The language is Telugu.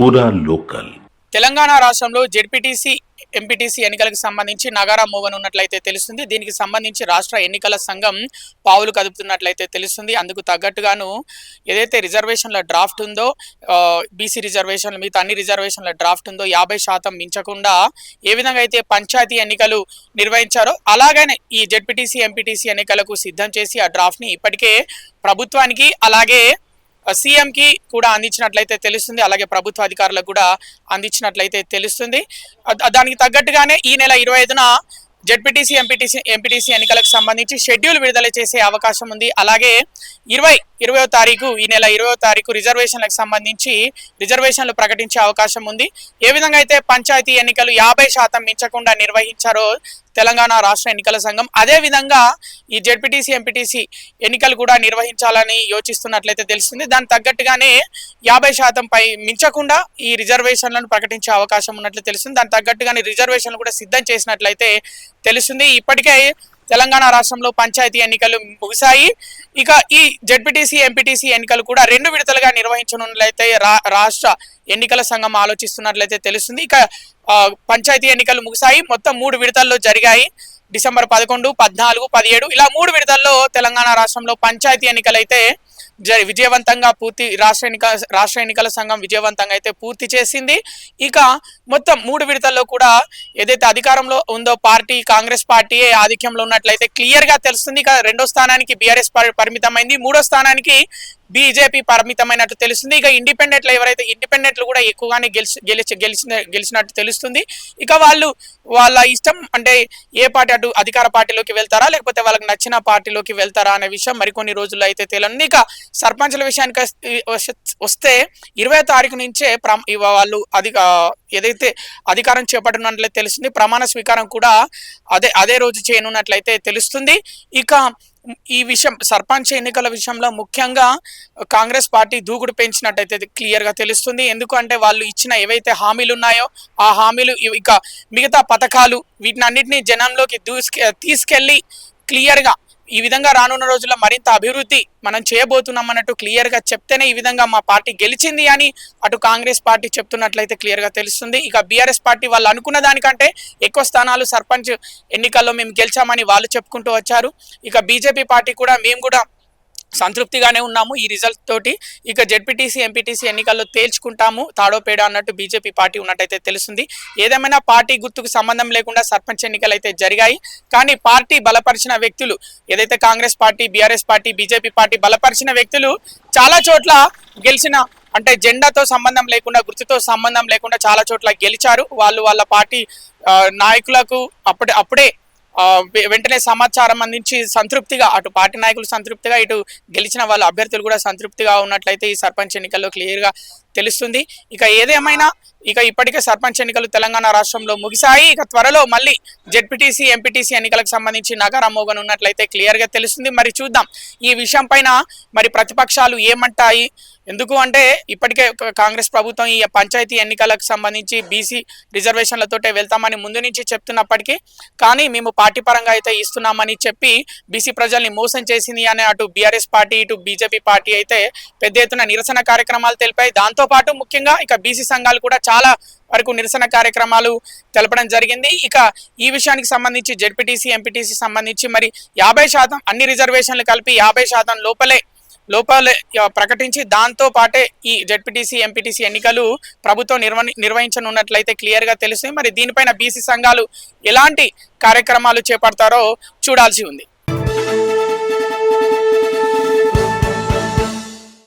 పూరా లోకల్. తెలంగాణ రాష్ట్రంలో జెడ్పీటీసీ ఎంపీటీసీ ఎన్నికలకు సంబంధించి నగారా మోగనున్నట్లయితే తెలుస్తుంది. దీనికి సంబంధించి రాష్ట్ర ఎన్నికల సంఘం పావులు కదుపుతున్నట్లయితే తెలుస్తుంది. అందుకు తగ్గట్టుగాను ఏదైతే రిజర్వేషన్ల డ్రాఫ్ట్ ఉందో, బీసీ రిజర్వేషన్లు మిగతా అన్ని రిజర్వేషన్ల డ్రాఫ్ట్ ఉందో 50% మించకుండా ఏ విధంగా అయితే పంచాయతీ ఎన్నికలు నిర్వహించారో అలాగనే ఈ జెడ్పీటీసీ ఎంపీటీసీ ఎన్నికలకు సిద్ధం చేసి ఆ డ్రాఫ్ట్ని ఇప్పటికే ప్రభుత్వానికి అలాగే సీఎంకి కూడా అందించినట్లయితే తెలుస్తుంది. అలాగే ప్రభుత్వ అధికారులకు కూడా అందించినట్లయితే తెలుస్తుంది. దానికి తగ్గట్టుగానే ఈ నెల 25న జెడ్పీటీసీ ఎంపీటీసీ ఎన్నికలకు సంబంధించి షెడ్యూల్ విడుదల చేసే అవకాశం ఉంది. అలాగే 20వ తారీఖు ఈ నెల 20వ తారీఖు రిజర్వేషన్లకు సంబంధించి రిజర్వేషన్లు ప్రకటించే అవకాశం ఉంది. ఏ విధంగా అయితే పంచాయతీ ఎన్నికలు 50% మించకుండా నిర్వహించారో తెలంగాణ రాష్ట్ర ఎన్నికల సంఘం, అదే విధంగా ఈ జెడ్పీటీసీ ఎంపీటీసీ ఎన్నికలు కూడా నిర్వహించాలని యోచిస్తున్నట్లయితే తెలుస్తుంది. దానికి తగ్గట్టుగానే 50% పై మించకుండా ఈ రిజర్వేషన్లను ప్రకటించే అవకాశం ఉన్నట్లు తెలుస్తుంది. దానికి తగ్గట్టుగానే రిజర్వేషన్లు కూడా సిద్ధం చేసినట్లయితే తెలుస్తుంది. ఇప్పటికే తెలంగాణ రాష్ట్రంలో పంచాయతీ ఎన్నికలు ముగిశాయి. ఇక ఈ జెడ్పీటీసీ ఎంపీటీసీ ఎన్నికలు కూడా 2 విడతలుగా నిర్వహించనున్నట్లయితే రాష్ట్ర ఎన్నికల సంఘం ఆలోచిస్తున్నట్లయితే తెలుస్తుంది. ఇక పంచాయతీ ఎన్నికలు ముగిశాయి, మొత్తం 3 విడతల్లో జరిగాయి. డిసెంబర్ 11, 14, 17 ఇలా 3 విడతల్లో తెలంగాణ రాష్ట్రంలో పంచాయతీ ఎన్నికలు అయితే విజయవంతంగా రాష్ట్ర ఎన్నికల సంఘం విజయవంతంగా అయితే పూర్తి చేసింది. ఇక మొత్తం 3 విడతల్లో కూడా ఏదైతే అధికారంలో ఉందో పార్టీ కాంగ్రెస్ పార్టీ ఆధిక్యంలో ఉన్నట్లయితే క్లియర్ గా తెలుస్తుంది. ఇక 2వ స్థానానికి బీఆర్ఎస్ పరిమితమైంది, 3వ స్థానానికి బీజేపీ పరిమితమైనట్టు తెలుస్తుంది. ఇక ఇండిపెండెంట్లు ఎవరైతే ఇండిపెండెంట్లు కూడా ఎక్కువగానే గెలిచినట్టు తెలుస్తుంది. ఇక వాళ్ళ ఇష్టం, అంటే ఏ పార్టీ అటు అధికార పార్టీలోకి వెళ్తారా లేకపోతే వాళ్ళకి నచ్చిన పార్టీలోకి వెళ్తారా అనే విషయం మరికొన్ని రోజుల్లో అయితే తెలియదు. ఇక సర్పంచ్ల విషయానికి వస్తే 20వ తారీఖు నుంచే వాళ్ళు ఏదైతే అధికారం చేపట్టనున్నట్లయితే తెలుస్తుంది. ప్రమాణ స్వీకారం కూడా అదే రోజు చేయనున్నట్లయితే తెలుస్తుంది. ఇక ఈ విషయం సర్పంచ్ ఎన్నికల విషయంలో ముఖ్యంగా కాంగ్రెస్ పార్టీ దూకుడు పెంచినట్టయితే క్లియర్ గా తెలుస్తుంది. ఎందుకంటే వాళ్ళు ఇచ్చిన ఏవైతే హామీలు ఉన్నాయో ఆ హామీలు, ఇక మిగతా పథకాలు వీటిని అన్నింటినీ జనంలోకి తీసుకెళ్లి క్లియర్ గా ఈ విధంగా రానున్న రోజుల్లో మరింత అభివృద్ధి మనం చేయబోతున్నాం అన్నట్టు క్లియర్ గా చెప్తేనే ఈ విధంగా మా పార్టీ గెలిచింది అని అటు కాంగ్రెస్ పార్టీ చెప్తున్నట్లయితే క్లియర్ గా తెలుస్తుంది. ఇక బీఆర్ఎస్ పార్టీ వాళ్ళు అనుకున్న దానికంటే ఎక్కువ స్థానాలు సర్పంచ్ ఎన్నికల్లో మేము గెలిచామని వాళ్ళు చెప్పుకుంటూ వచ్చారు. ఇక బీజేపీ పార్టీ కూడా మేము కూడా సంతృప్తిగానే ఉన్నాము ఈ రిజల్ట్ తోటి. ఇక జెడ్పీటీసీ ఎంపీటీసీ ఎన్నికల్లో తేల్చుకుంటాము తాడో పేడ అన్నట్టు బీజేపీ పార్టీ ఉన్నట్టయితే తెలుస్తుంది. ఏదేమైనా పార్టీ గుర్తుకు సంబంధం లేకుండా సర్పంచ్ ఎన్నికలు అయితే జరిగాయి. కానీ పార్టీ బలపరిచిన వ్యక్తులు ఏదైతే Congress party, BRS party, BJP party బలపరిచిన వ్యక్తులు చాలా చోట్ల గెలిచిన, అంటే జెండాతో సంబంధం లేకుండా గుర్తుతో సంబంధం లేకుండా చాలా చోట్ల గెలిచారు. వాళ్ళ పార్టీ నాయకులకు అప్పుడే వెంటనే సమాచారం అందించి సంతృప్తిగా, అటు పార్టీ నాయకులు సంతృప్తిగా, ఇటు గెలిచిన వాళ్ళ అభ్యర్థులు కూడా సంతృప్తిగా ఉన్నట్లయితే ఈ సర్పంచ్ ఎన్నికల్లో క్లియర్ గా తెలుస్తుంది. ఇక ఏదేమైనా ఇప్పటికే సర్పంచ్ ఎన్నికలు తెలంగాణ రాష్ట్రంలో ముగిశాయి. ఇక త్వరలో మళ్ళీ జెడ్పీటీసీ ఎంపీటీసీ ఎన్నికలకు సంబంధించి నగారా మోగనున్నట్లయితే క్లియర్ గా తెలుస్తుంది. మరి చూద్దాం ఈ విషయం పైన మరి ప్రతిపక్షాలు ఏమంటాయి. ఎందుకు అంటే ఇప్పటికే కాంగ్రెస్ ప్రభుత్వం ఈ పంచాయతీ ఎన్నికలకు సంబంధించి బీసీ రిజర్వేషన్లతోటే వెళ్తామని ముందు నుంచి చెప్తున్నప్పటికీ, కానీ మేము పార్టీ పరంగా అయితే ఇస్తున్నామని చెప్పి బీసీ ప్రజల్ని మోసం చేసింది అని అటు బీఆర్ఎస్ పార్టీ ఇటు బీజేపీ పార్టీ అయితే పెద్ద ఎత్తున నిరసన కార్యక్రమాలు తెలిపాయి. దాంతోపాటు ముఖ్యంగా ఇక బీసీ సంఘాలు కూడా చాలా వరకు నిరసన కార్యక్రమాలు తెలపడం జరిగింది. ఇక ఈ విషయానికి సంబంధించి జెడ్పీటీసీ ఎంపీటీసీ సంబంధించి మరి 50% అన్ని రిజర్వేషన్లు కలిపి 50% లోపలే ప్రకటించి దాంతో పాటే ఈ జెడ్పీటీసీ ఎంపీటీసీ ఎన్నికలు ప్రభుత్వం నిర్వహించనున్నట్లయితే క్లియర్ గా తెలుస్తుంది. మరి దీనిపైన బీసీ సంఘాలు ఎలాంటి కార్యక్రమాలు చేపడతారో చూడాల్సి ఉంది.